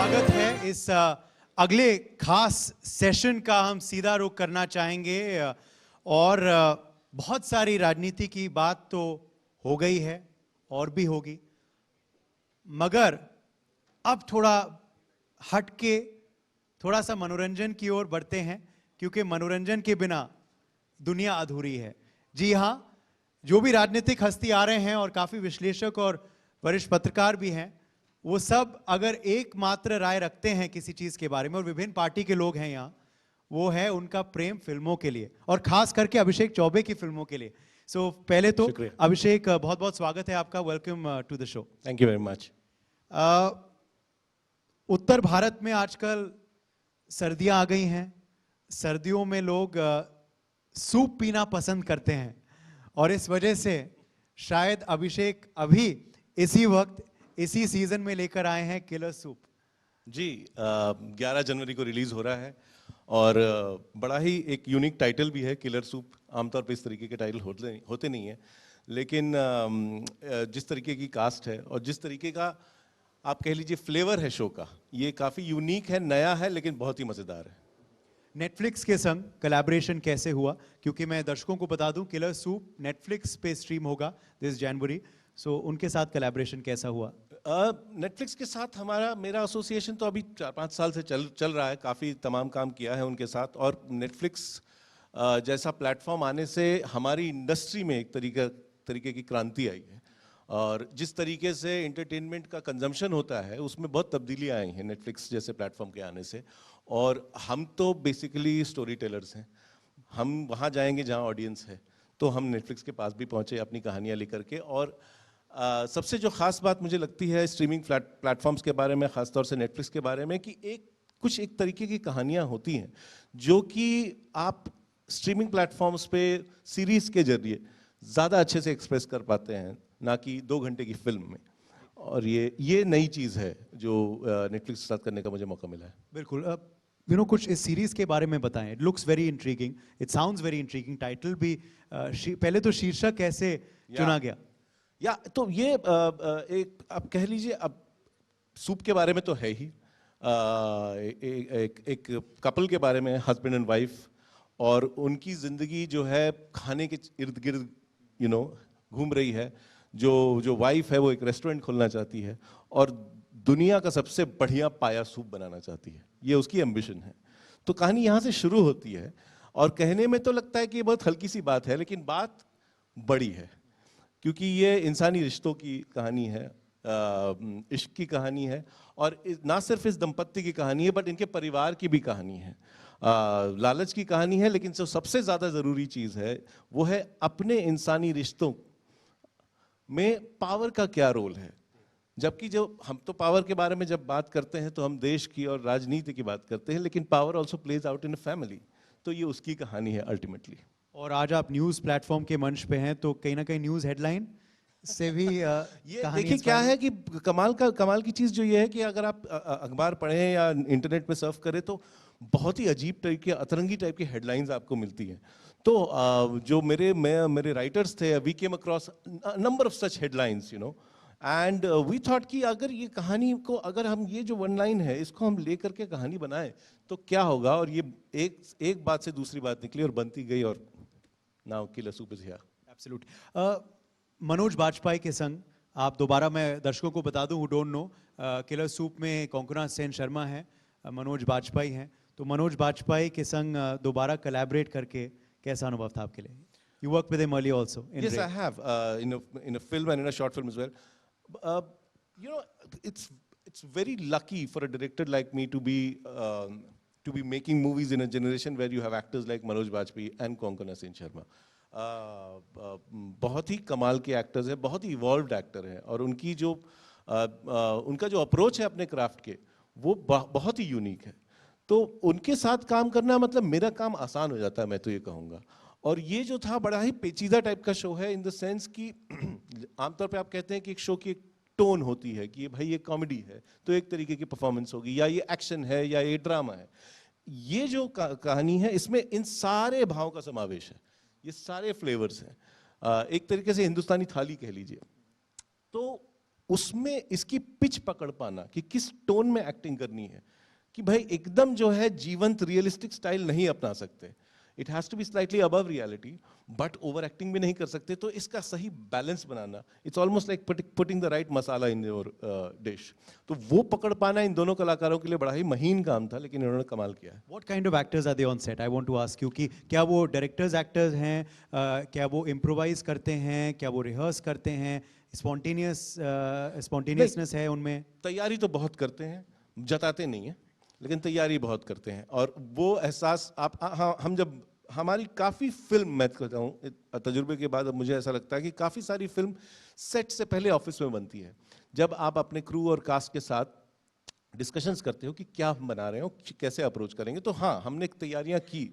स्वागत है इस अगले खास सेशन का। हम सीधा रुख करना चाहेंगे और बहुत सारी राजनीति की बात तो हो गई है और भी होगी, मगर अब थोड़ा हट के थोड़ा सा मनोरंजन की ओर बढ़ते हैं, क्योंकि मनोरंजन के बिना दुनिया अधूरी है। जी हाँ, जो भी राजनीतिक हस्ती आ रहे हैं और काफी विश्लेषक और वरिष्ठ पत्रकार भी हैं, वो सब अगर एकमात्र राय रखते हैं किसी चीज के बारे में, और विभिन्न पार्टी के लोग हैं यहाँ, वो है उनका प्रेम फिल्मों के लिए और खास करके अभिषेक चौबे की फिल्मों के लिए। सो पहले तो अभिषेक, बहुत बहुत स्वागत है आपका। Welcome to the show. Thank you very much. उत्तर भारत में आजकल सर्दियां आ गई हैं। सर्दियों में लोग सूप पीना पसंद करते हैं और इस वजह से शायद अभिषेक अभी इसी वक्त इसी सीजन में लेकर आए हैं किलर सूप। जी, 11 जनवरी को रिलीज हो रहा है और बड़ा ही एक यूनिक टाइटल भी है, किलर सूप। आमतौर पे इस तरीके के टाइटल होते नहीं है, लेकिन जिस तरीके की कास्ट है और जिस तरीके का आप कह लीजिए फ्लेवर है शो का, ये काफी यूनिक है, नया है, लेकिन बहुत ही मजेदार है। नेटफ्लिक्स के संग कोलैबोरेशन कैसे हुआ? क्योंकि मैं दर्शकों को बता दूं, किलर सूप नेटफ्लिक्स पे स्ट्रीम होगा दिस जनवरी। सो उनके साथ कोलैबोरेशन कैसा हुआ? नेटफ्लिक्स के साथ मेरा एसोसिएशन तो अभी 4-5 साल से चल रहा है। काफ़ी तमाम काम किया है उनके साथ, और नेटफ्लिक्स जैसा प्लेटफॉर्म आने से हमारी इंडस्ट्री में एक तरीके की क्रांति आई है, और जिस तरीके से एंटरटेनमेंट का कंजम्पशन होता है उसमें बहुत तब्दीलियाँ आई हैं नेटफ्लिक्स जैसे प्लेटफॉर्म के आने से। और हम तो बेसिकली स्टोरी टेलर्स हैं, हम वहाँ जाएंगे जहाँ ऑडियंस है, तो हम नेटफ्लिक्स के पास भी पहुँचे अपनी कहानियाँ लेकर के। और सबसे जो ख़ास बात मुझे लगती है स्ट्रीमिंग प्लेटफॉर्म्स के बारे में, ख़ासतौर से नेटफ्लिक्स के बारे में, कि कुछ एक तरीके की कहानियाँ होती हैं जो कि आप स्ट्रीमिंग प्लेटफॉर्म्स पे सीरीज़ के जरिए ज़्यादा अच्छे से एक्सप्रेस कर पाते हैं, ना कि 2 घंटे की फिल्म में। और ये नई चीज़ है जो नेटफ्लिक्स के साथ करने का मुझे मौका मिला है। बिल्कुल। कुछ इस सीरीज के बारे में बताएं। It looks very intriguing, it sounds very intriguing. Title भी पहले तो शीर्षक कैसे चुना गया? तो ये एक आप कह लीजिए, अब सूप के बारे में तो है ही, एक कपल के बारे में, हस्बैंड एंड वाइफ, और उनकी जिंदगी जो है खाने के इर्द गिर्द घूम रही है। जो वाइफ है वो एक रेस्टोरेंट खोलना चाहती है और दुनिया का सबसे बढ़िया पाया सूप बनाना चाहती है, ये उसकी एम्बिशन है। तो कहानी यहाँ से शुरू होती है, और कहने में तो लगता है कि ये बहुत हल्की सी बात है, लेकिन बात बड़ी है, क्योंकि ये इंसानी रिश्तों की कहानी है, इश्क की कहानी है, और ना सिर्फ इस दंपत्ति की कहानी है, बट इनके परिवार की भी कहानी है, लालच की कहानी है। लेकिन जो सबसे ज़्यादा ज़रूरी चीज़ है वो है अपने इंसानी रिश्तों में पावर का क्या रोल है। जबकि जो हम तो पावर के बारे में जब बात करते हैं तो हम देश की और राजनीति की बात करते हैं, लेकिन power also plays out in a family. तो ये उसकी कहानी है अल्टीमेटली। और आज आप न्यूज़ प्लेटफॉर्म के मंच पे हैं, तो कहीं ना कहीं न्यूज़ हेडलाइन से भी ये देखिए क्या है कि कमाल की चीज़ जो ये है कि अगर आप अखबार पढ़ें या इंटरनेट पे सर्फ करें तो बहुत ही अजीब टाइप की, अतरंगी टाइप की हेडलाइंस आपको मिलती हैं। तो जो मेरे राइटर्स थे, we came across number of such headlines, and we thought कि अगर ये कहानी को, अगर हम ये जो वन लाइन है इसको हम लेकर के कहानी बनाएं तो क्या होगा। और ये एक बात से दूसरी बात निकली और बनती गई, और now killer soup is here. Absolutely. Manoj Bajpayee के संग आप दोबारा, मैं दर्शकों को बता दूं who don't know, killer soup में कोंकणा सेन शर्मा हैं, मनोज बाजपेयी हैं। तो मनोज बाजपेयी के संग दोबारा कोलैबोरेट करके कैसा अनुभव था आपके लिए? You worked with him earlier also. Yes, I have in a film and in a short film as well. It's very lucky for a director like me to be making movies in a generation where you have actors like Manoj Bajpayee and Konkona Sen Sharma. बहुत ही कमाल के actors हैं, बहुत ही evolved actor हैं, और उनका जो approach है अपने क्राफ्ट के, वो बहुत ही यूनिक है। तो उनके साथ काम करना मतलब मेरा काम आसान हो जाता है, मैं तो ये कहूँगा। और ये जो था बड़ा ही पेचीदा टाइप का शो है, इन द सेंस कि आमतौर पे आप कहते हैं कि एक शो की एक टोन होती है कि भाई ये कॉमेडी है तो एक तरीके की परफॉर्मेंस होगी, या ये एक्शन है, या ये ड्रामा है। ये जो कहानी है इसमें इन सारे भावों का समावेश है, ये सारे फ्लेवर्स हैं, एक तरीके से हिंदुस्तानी थाली कह लीजिए। तो उसमें इसकी पिच पकड़ पाना कि किस टोन में एक्टिंग करनी है, कि भाई एकदम जो है जीवंत रियलिस्टिक स्टाइल नहीं अपना सकते, it has to be slightly above reality, but over acting भी नहीं कर सकते। तो इसका सही बैलेंस बनाना, it's almost like putting the right masala in your dish. तो वो पकड़ पाना इन दोनों कलाकारों के लिए बड़ा ही महीन काम था, लेकिन इन्होंने कमाल किया है। What kind of actors are they on set? I want to ask you कि क्या वो डायरेक्टर्स एक्टर्स हैं, क्या वो इम्प्रोवाइज करते हैं, क्या वो रिहर्स करते हैं, स्पॉन्टेनियसनेस है उनमें? तैयारी तो बहुत करते हैं, जताते नहीं है, लेकिन तैयारी बहुत करते हैं। और वो एहसास आप हाँ, हम जब हमारी काफ़ी फिल्म, मैं कहता हूँ तजुर्बे के बाद अब मुझे ऐसा लगता है कि काफ़ी सारी फिल्म सेट से पहले ऑफिस में बनती है। जब आप अपने क्रू और कास्ट के साथ डिस्कशंस करते हो कि क्या हम बना रहे हो, कैसे अप्रोच करेंगे, तो हाँ, हमने तैयारियां की,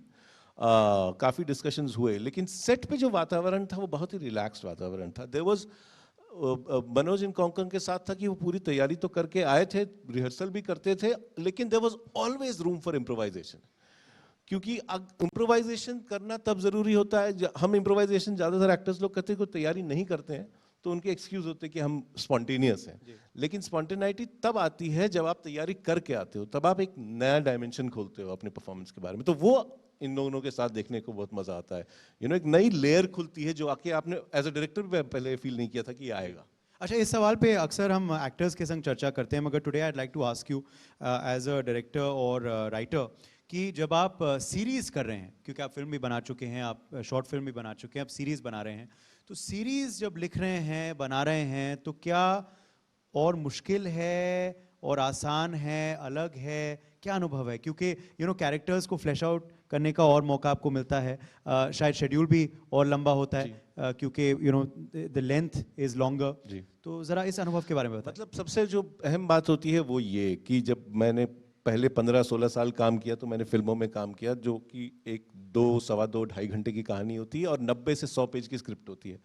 काफ़ी डिस्कशंस हुए, लेकिन सेट पे जो वातावरण था वो बहुत ही रिलैक्स्ड वातावरण था। देयर वाज मनोज इन कोंकण के साथ था कि वो पूरी तैयारी तो करके आए थे, रिहर्सल भी करते थे, लेकिन there was always room for improvisation, क्योंकि इम्प्रोवाइजेशन करना तब जरूरी होता है। हम इम्प्रोवाइजेशन ज्यादातर एक्टर्स लोग करते हैं, कोई तैयारी नहीं करते हैं तो उनके एक्सक्यूज होते हैं कि हम स्पॉन्टेनियस हैं, लेकिन स्पॉन्टेनिटी तब आती है जब आप तैयारी करके आते हो, तब आप एक नया डायमेंशन खोलते हो अपने परफॉर्मेंस के बारे में। तो वो इन दोनों के साथ देखने को बहुत मजा आता है। एक नई लेयर खुलती है जो आके आपने एज अ डायरेक्टर भी पहले फील नहीं किया था कि ये आएगा। अच्छा, इस सवाल पे अक्सर हम एक्टर्स के संग चर्चा करते हैं, मगर today I like to ask you as a director और राइटर कि जब आप सीरीज़ कर रहे हैं, क्योंकि आप फिल्म भी बना चुके हैं, आप शॉर्ट फिल्म भी बना चुके हैं, आप सीरीज़ बना रहे हैं, तो सीरीज़ जब लिख रहे हैं, बना रहे हैं, तो क्या और मुश्किल है और आसान है, अलग है, क्या अनुभव है? क्योंकि कैरेक्टर्स को फ्लैश आउट करने का और मौका आपको मिलता है, शायद शेड्यूल भी और लंबा होता है, क्योंकि द लेंथ इज लॉन्गर। तो ज़रा इस अनुभव के बारे में बताएं। मतलब सबसे जो अहम बात होती है वो ये कि जब मैंने पहले 15-16 साल काम किया, तो मैंने फिल्मों में काम किया जो कि एक 2, सवा 2, 2.5 घंटे की कहानी होती है और 90 से 100 पेज की स्क्रिप्ट होती है।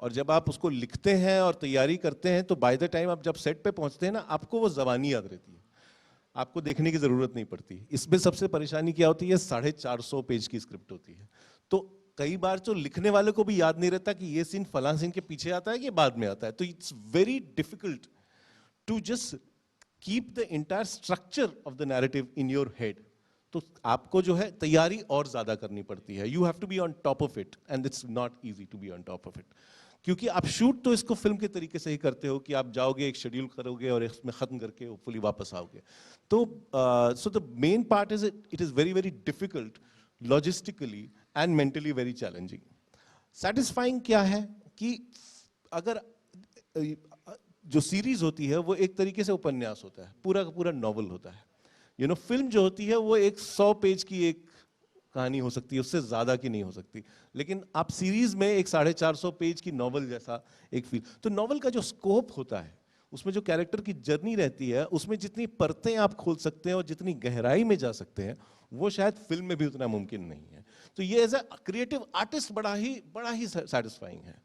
और जब आप उसको लिखते हैं और तैयारी करते हैं, तो बाय द टाइम आप जब सेट पे पहुंचते हैं ना, आपको वो ज़बानी याद रहती है, आपको देखने की ज़रूरत नहीं पड़ती। इसमें सबसे परेशानी क्या होती है, 450 पेज की स्क्रिप्ट होती है, तो कई बार तो लिखने वाले को भी याद नहीं रहता कि ये सीन फलां सीन के पीछे आता है कि बाद में आता है। तो it's very difficult to just keep the entire structure of the narrative in your head. तो आपको जो है तैयारी और ज्यादा करनी पड़ती है। You have to be on top of it, and it's not easy to be on top of it, क्योंकि आप शूट तो इसको फिल्म के तरीके से ही करते हो कि आप जाओगे, एक शेड्यूल करोगे और इसमें खत्म करके होपफुली वापस आओगे। तो so the main part is it is very very difficult logistically and mentally very challenging. Satisfying क्या है कि अगर जो सीरीज होती है वो एक तरीके से उपन्यास होता है, पूरा का पूरा नॉवल होता है। फिल्म जो होती है वो एक 100 पेज की एक कहानी हो सकती है, उससे ज्यादा की नहीं हो सकती। लेकिन आप सीरीज में एक 450 पेज की नॉवल जैसा एक फील, तो नॉवल का जो स्कोप होता है, उसमें जो कैरेक्टर की जर्नी रहती है, उसमें जितनी परतें आप खोल सकते हैं और जितनी गहराई में जा सकते हैं, वो शायद फिल्म में भी उतना मुमकिन नहीं है। तो ये एज ए क्रिएटिव आर्टिस्ट बड़ा ही सेटिस्फाइंग है।